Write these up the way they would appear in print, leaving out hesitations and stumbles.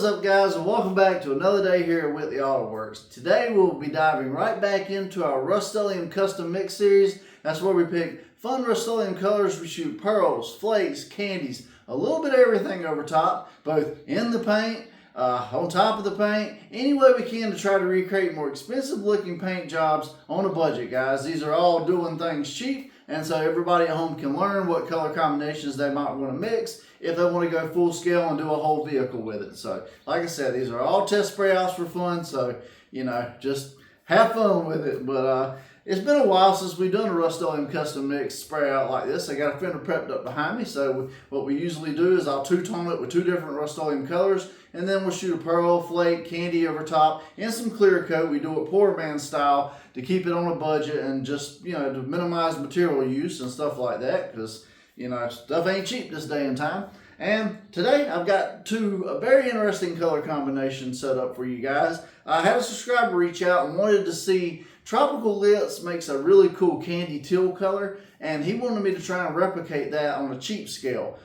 up, guys, and welcome back to another day here at Whitley Auto Works. Today we'll be diving right back into our rustoleum custom mix series. That's where we pick fun rustoleum colors. We shoot pearls, flakes, candies, a little bit of everything over top, both in the paint, on top of the paint, any way we can to try to recreate more expensive looking paint jobs on a budget, guys. These are all doing things cheap, and so everybody at home can learn what color combinations they might want to mix if they want to go full scale and do a whole vehicle with it. So like I said, these are all test spray outs for fun, so you know, just have fun with it. But it's been a while since we've done a rustoleum custom mix spray out like this. I got a fender prepped up behind me, so what we usually do is I'll two-tone it with two different rustoleum colors, and then we'll shoot a pearl, flake, candy over top, and some clear coat. We do it poor man style to keep it on a budget and just, you know, to minimize material use and stuff like that, because you know, stuff ain't cheap this day and time. And today I've got a very interesting color combinations set up for you guys. I had a subscriber reach out and wanted to see Tropical Lips makes a really cool candy teal color, and he wanted me to try and replicate that on a cheap scale.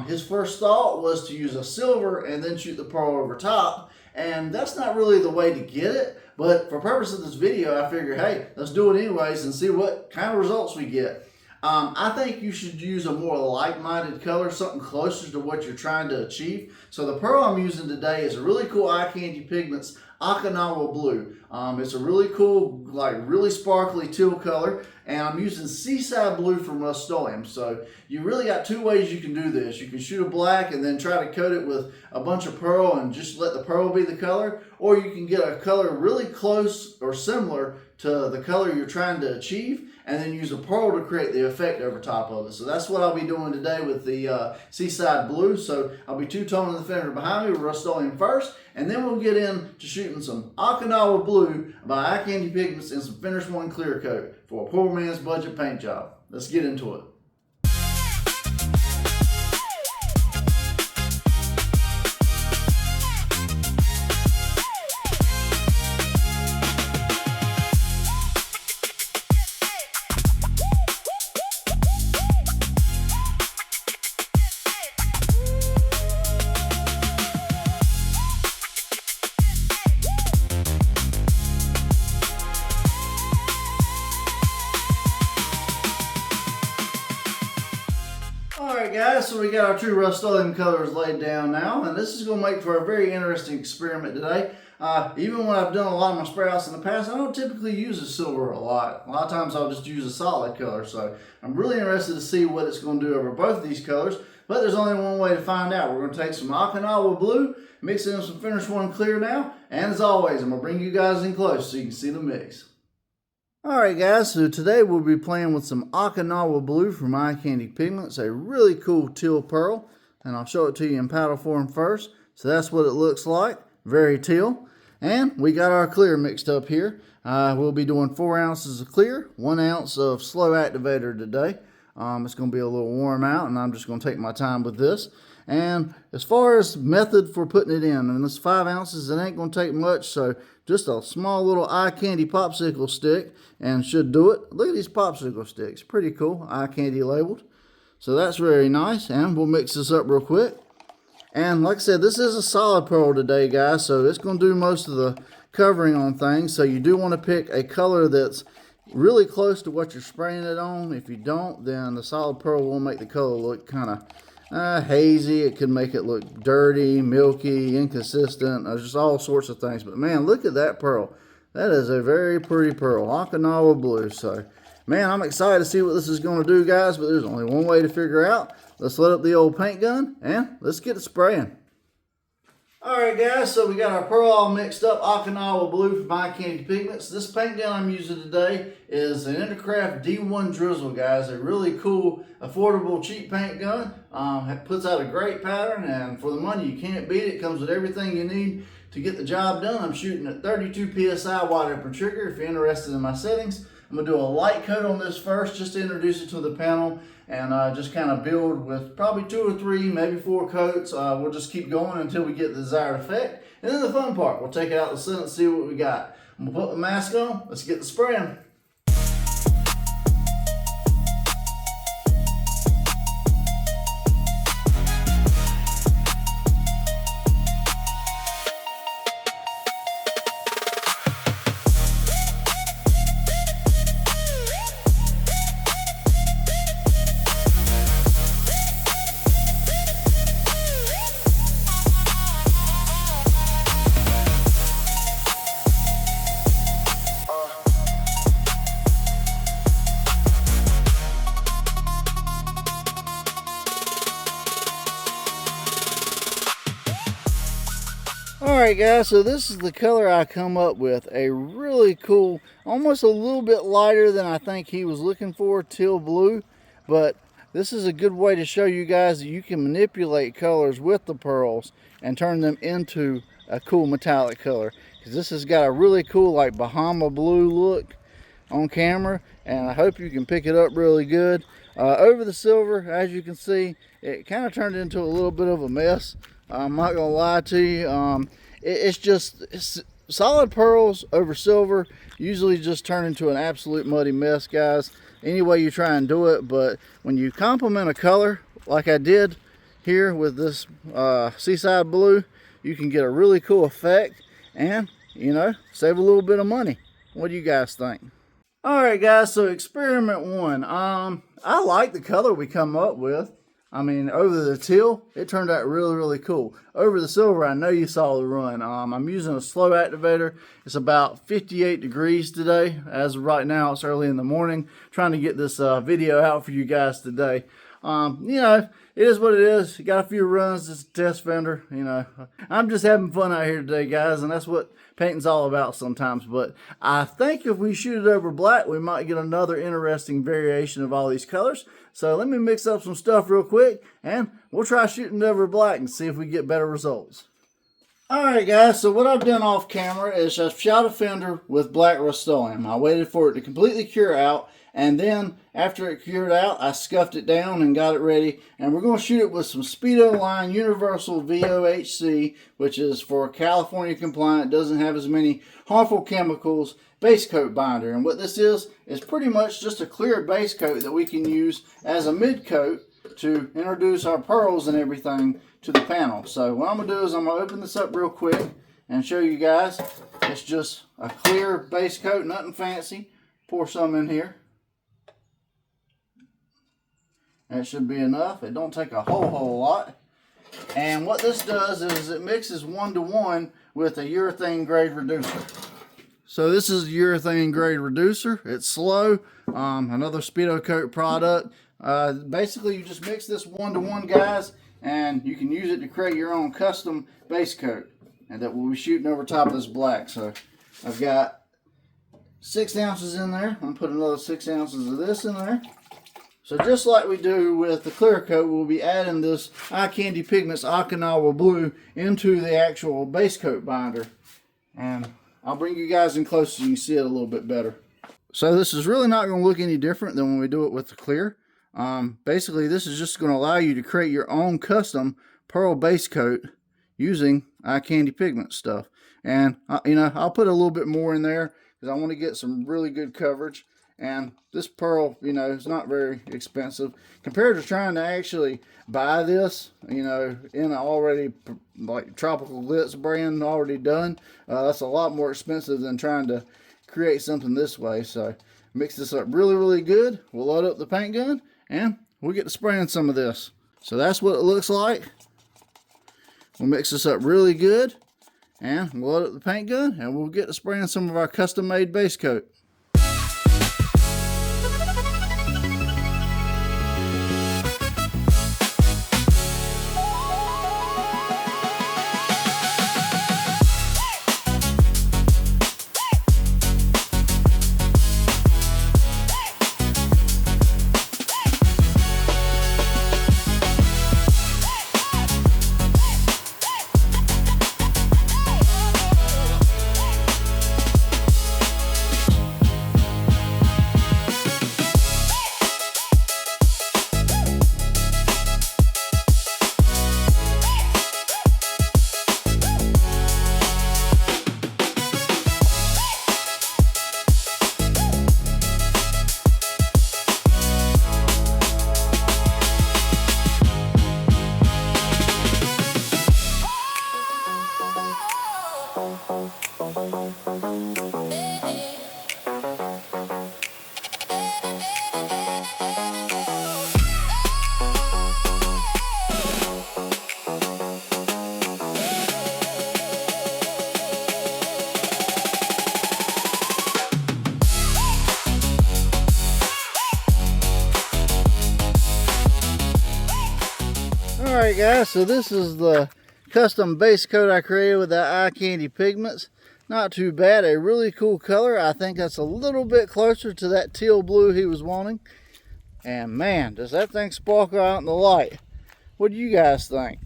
His first thought was to use a silver and then shoot the pearl over top, and that's not really the way to get it. But for purpose of this video, I figured, hey, let's do it anyways and see what kind of results we get. I think you should use a more like-minded color, something closer to what you're trying to achieve. So the pearl I'm using today is a really cool Eye Candy Pigments Okinawa Blue. It's a really cool, like really sparkly teal color, and I'm using Seaside Blue from Rustoleum. So you really got two ways you can do this. You can shoot a black and then try to coat it with a bunch of pearl and just let the pearl be the color, or you can get a color really close or similar to the color you're trying to achieve, and then use a pearl to create the effect over top of it. So that's what I'll be doing today with the Seaside Blue. So I'll be two-toning the fender behind me with Rustoleum first, and then we'll get into shooting some Okinawa Blue by Eye Candy Pigments and some Finish One clear coat for a poor man's budget paint job. Let's get into it. Alright guys, so we got our two Rustoleum colors laid down now, and this is going to make for a very interesting experiment today. Even when I've done a lot of my spray outs in the past, I don't typically use a silver a lot. A lot of times I'll just use a solid color, so I'm really interested to see what it's going to do over both of these colors, but there's only one way to find out. We're going to take some Okinawa Blue, mix it in some Finish One clear now, and as always, I'm going to bring you guys in close so you can see the mix. Alright guys, so today we'll be playing with some Okinawa Blue from Eye Candy Pigments, a really cool teal pearl, and I'll show it to you in powder form first. So that's what it looks like, very teal. And we got our clear mixed up here. We'll be doing 4 ounces of clear, 1 ounce of slow activator today. It's going to be a little warm out, and I'm just going to take my time with this. And as far as method for putting it in, and this 5 ounces, it ain't going to take much, so just a small little Eye Candy popsicle stick and should do it. Look at these popsicle sticks, pretty cool, Eye Candy labeled. So that's very nice, and we'll mix this up real quick. And like I said, this is a solid pearl today, guys, so it's going to do most of the covering on things. So you do want to pick a color that's really close to what you're spraying it on. If you don't, then the solid pearl will make the color look kind of hazy. It could make it look dirty, milky, inconsistent. There's just all sorts of things. But man, look at that pearl. That is a very pretty pearl, Okinawa Blue. So man, I'm excited to see what this is going to do, guys, but there's only one way to figure out. Let's let up the old paint gun and let's get it spraying. Alright guys, so we got our pearl all mixed up, Okinawa Blue from Eye Candy Pigments. This paint gun I'm using today is an Intercraft D1 Drizzle, guys. A really cool, affordable, cheap paint gun. It puts out a great pattern, and for the money, you can't beat it. It comes with everything you need to get the job done. I'm shooting at 32 PSI wide open trigger if you're interested in my settings. I'm going to do a light coat on this first just to introduce it to the panel and just kind of build with probably 2 or 3, maybe 4 coats. We'll just keep going until we get the desired effect. And then the fun part, we'll take it out the sun and see what we got. I'm going to put the mask on. Let's get the spraying. Alright guys, so this is the color I come up with. A really cool, almost a little bit lighter than I think he was looking for, teal blue. But this is a good way to show you guys that you can manipulate colors with the pearls and turn them into a cool metallic color. Because this has got a really cool like Bahama blue look on camera, and I hope you can pick it up really good. Over the silver, as you can see, it kind of turned into a little bit of a mess. I'm not gonna lie to you. It's solid pearls over silver usually just turn into an absolute muddy mess, guys. Any way you try and do it, but when you complement a color like I did here with this seaside blue, you can get a really cool effect and, you know, save a little bit of money. What do you guys think? Alright guys, so experiment one. I like the color we come up with. I mean, over the teal, it turned out really, really cool. Over the silver, I know you saw the run. I'm using a slow activator. It's about 58 degrees today. As of right now, it's early in the morning. Trying to get this video out for you guys today. You know, it is what it is. You got a few runs. It's a test fender. You know, I'm just having fun out here today, guys, and that's what painting's all about sometimes. But I think if we shoot it over black, we might get another interesting variation of all these colors. So let me mix up some stuff real quick, and we'll try shooting it over black and see if we get better results. Alright guys, so what I've done off camera is I've shot a fender with black rustoleum. I waited for it to completely cure out, and then after it cured out, I scuffed it down and got it ready. And we're going to shoot it with some Speedo Line Universal VOHC, which is for California compliant, doesn't have as many harmful chemicals, base coat binder. And what this is pretty much just a clear base coat that we can use as a mid coat to introduce our pearls and everything to the panel. So what I'm going to do is I'm going to open this up real quick and show you guys. It's just a clear base coat, nothing fancy. Pour some in here. That should be enough. It don't take a whole lot. And what this does is it mixes 1-to-1 with a urethane grade reducer. So this is a urethane grade reducer. It's slow. Another Speedo Coat product. Basically, you just mix this 1-to-1, guys, and you can use it to create your own custom base coat. And that we'll be shooting over top of this black. So I've got 6 ounces in there. I'm going to put another 6 ounces of this in there. So just like we do with the clear coat, we'll be adding this Eye Candy Pigments Okinawa Blue into the actual base coat binder. And I'll bring you guys in close so you can see it a little bit better. So this is really not going to look any different than when we do it with the clear. Basically, this is just going to allow you to create your own custom pearl base coat using Eye Candy Pigment stuff. And, you know, I'll put a little bit more in there because I want to get some really good coverage. And this pearl, you know, is not very expensive compared to trying to actually buy this, you know, in an already like Tropical Glitz brand already done. That's a lot more expensive than trying to create something this way. So mix this up really, really good. We'll load up the paint gun and we'll get to spraying some of this. So that's what it looks like. We'll mix this up really good and we'll load up the paint gun and we'll get to spraying some of our custom made base coat. Alright guys, so this is the custom base coat I created with that eye candy pigments. Not too bad, a really cool color. I think that's a little bit closer to that teal blue he was wanting. And man, does that thing sparkle out in the light. What do you guys think?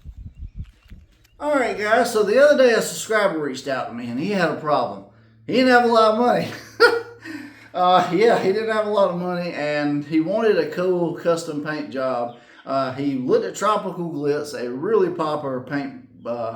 Alright guys, so the other day a subscriber reached out to me and he had a problem. He didn't have a lot of money. Yeah, he didn't have a lot of money and he wanted a cool custom paint job. He looked at Tropical Glitz, a really popular paint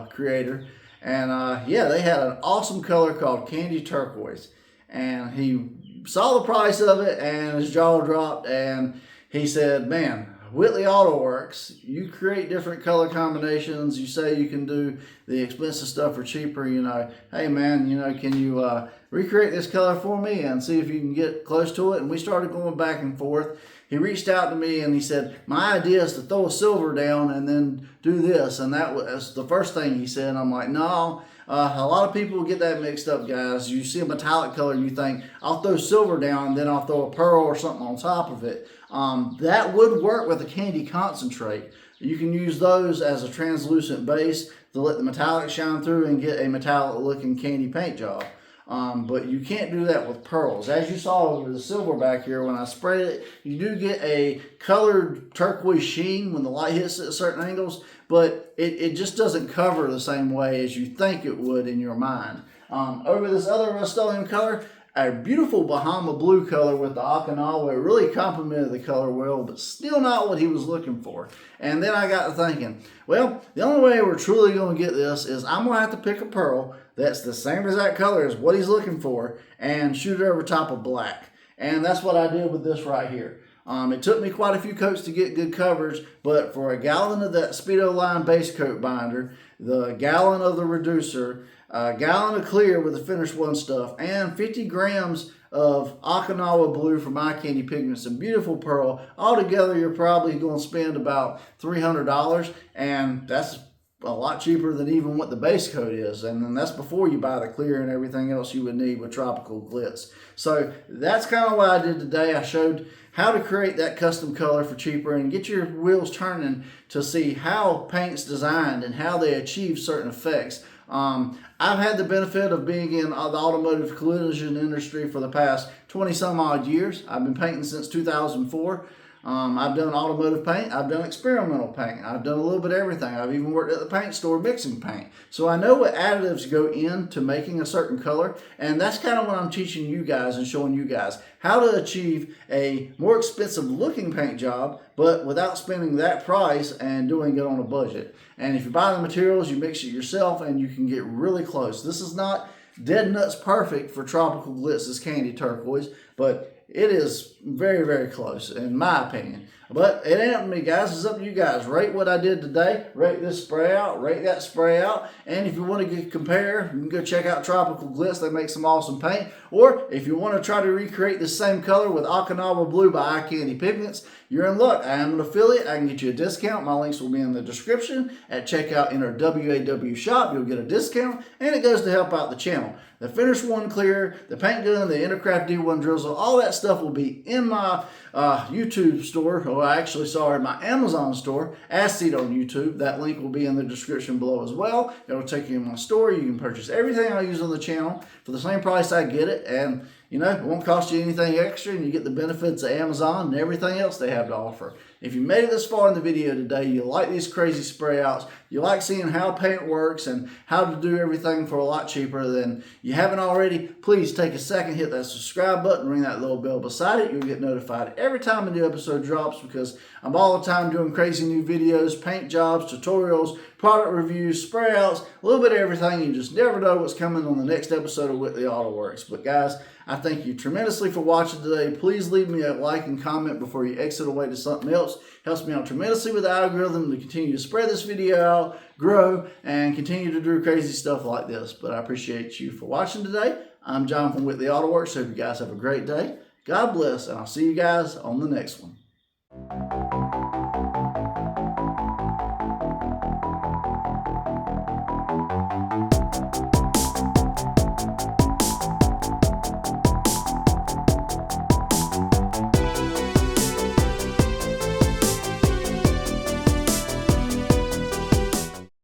creator. And yeah, they had an awesome color called Candy Turquoise. And he saw the price of it and his jaw dropped and he said, man, Whitley Auto Works, you create different color combinations. You say you can do the expensive stuff for cheaper, you know. Hey man, you know, can you recreate this color for me and see if you can get close to it? And we started going back and forth. He reached out to me and he said, my idea is to throw a silver down and then do this. And that was the first thing he said. I'm like, no, a lot of people get that mixed up, guys. You see a metallic color and you think, I'll throw silver down and then I'll throw a pearl or something on top of it. That would work with a candy concentrate. You can use those as a translucent base to let the metallic shine through and get a metallic looking candy paint job. But you can't do that with pearls. As you saw with the silver back here, when I sprayed it, you do get a colored turquoise sheen when the light hits it at certain angles, but it just doesn't cover the same way as you think it would in your mind. Over this other rustoleum color, a beautiful Bahama blue color with the Okinawa. It really complemented the color well, but still not what he was looking for. And then I got to thinking, well, the only way we're truly going to get this is I'm going to have to pick a pearl that's the same exact color as what he's looking for and shoot it over top of black. And that's what I did with this right here. It took me quite a few coats to get good coverage, but for a gallon of that Speedo Line base coat binder, the gallon of the reducer, a gallon of clear with the Finish One stuff, and 50 grams of Okinawa blue from My Candy Pigments, a beautiful pearl. Altogether, you're probably going to spend about $300, and that's a lot cheaper than even what the base coat is. And then that's before you buy the clear and everything else you would need with Tropical Glitz. So that's kind of what I did today. I showed how to create that custom color for cheaper and get your wheels turning to see how paint's designed and how they achieve certain effects. I've had the benefit of being in the automotive collision industry for the past 20 some odd years. I've been painting since 2004. I've done automotive paint, I've done experimental paint, I've done a little bit of everything. I've even worked at the paint store mixing paint. So I know what additives go into making a certain color, and that's kind of what I'm teaching you guys and showing you guys how to achieve a more expensive looking paint job, but without spending that price and doing it on a budget. And if you buy the materials, you mix it yourself and you can get really close. This is not dead nuts perfect for Tropical Glitz's Candy Turquoise, but it is very, very close in my opinion. But it ain't up to me, guys. It's up to you guys. Rate what I did today. Rate this spray out. Rate that spray out. And if you want to compare, you can go check out Tropical Glitz. They make some awesome paint. Or if you want to try to recreate the same color with Okinawa Blue by Eye Candy Pigments, you're in luck. I am an affiliate. I can get you a discount. My links will be in the description. At checkout, enter WAW shop. You'll get a discount. And it goes to help out the channel. The Finish One Clear, the paint gun, the Intercraft D1 drizzle, all that stuff will be in my YouTube store, or actually, sorry, my Amazon store, as seen on YouTube. That link will be in the description below as well. It'll take you to my store. You can purchase everything I use on the channel for the same price I get it, and you know, it won't cost you anything extra, and you get the benefits of Amazon and everything else they have to offer. If you made it this far in the video today, you like these crazy spray outs, you like seeing how paint works and how to do everything for a lot cheaper than you haven't already, please take a second, hit that subscribe button, ring that little bell beside it. You'll get notified every time a new episode drops because I'm all the time doing crazy new videos, paint jobs, tutorials, product reviews, spray outs, a little bit of everything. You just never know what's coming on the next episode of Whitley Auto Works. But guys, I thank you tremendously for watching today. Please leave me a like and comment before you exit away to something else. Helps me out tremendously with the algorithm to continue to spread this video out, grow, and continue to do crazy stuff like this. But I appreciate you for watching today. I'm John from Whitley Auto Works. Hope you guys have a great day. God bless, and I'll see you guys on the next one.